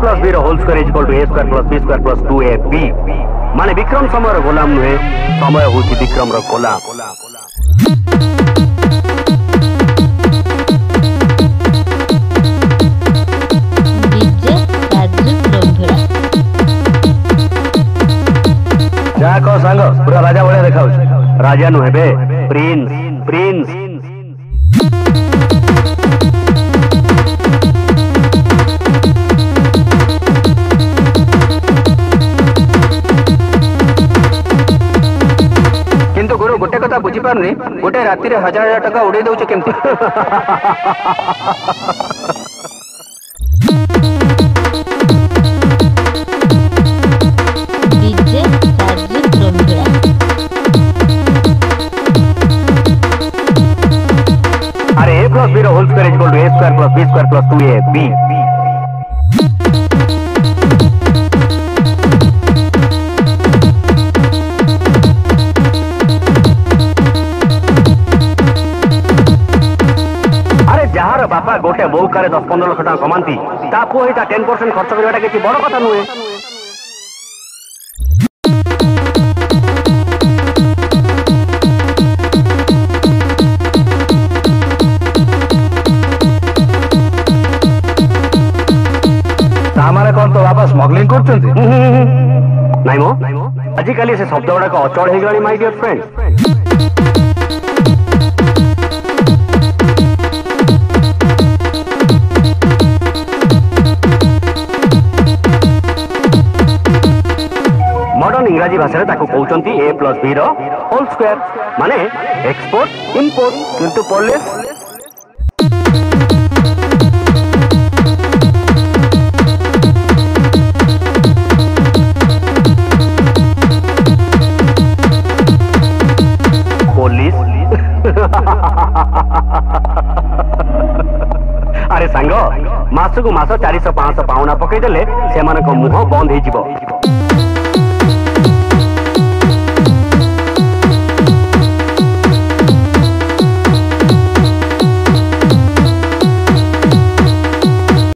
Plus B whole square is equal to A square plus B square plus 2ab माने विक्रम समय गोलाम नुहे समय हूँ विक्रम गोलाम। जा कह सांग पूरा राजा भाया देखा राजा नुहे बे प्रिंस प्रिंस। किंतु गुरु गोटे कथा बुझी पारनी गोटे राति रे 1000 टका उड़े दउछ केमती। अरे a plus b whole square is equal to a square plus b square plus 2ab। जार बापा गोटे बो काले 10-15 लाख टका कमांती ता पुओ हिता 10% खर्च करवाटा किछि बड़ कथा नुहे। तामारे कोन तो बापा स्मगलिंग करचंती नाइ मो आजि काली से शब्द गुडा को अचल हे गलानी माय डियर फ्रेंड। मॉडर्न इंग्रजी भाषा रे ताको कहउचंती a प्लस b रो होल स्क्वायर माने एक्सपोर्ट इंपोर्ट किंतु पॉलिश पॉलिश। अरे सांग मासकु मास 400-500 पाउना पकई देले सेमानक मुह बंद हे जिवो।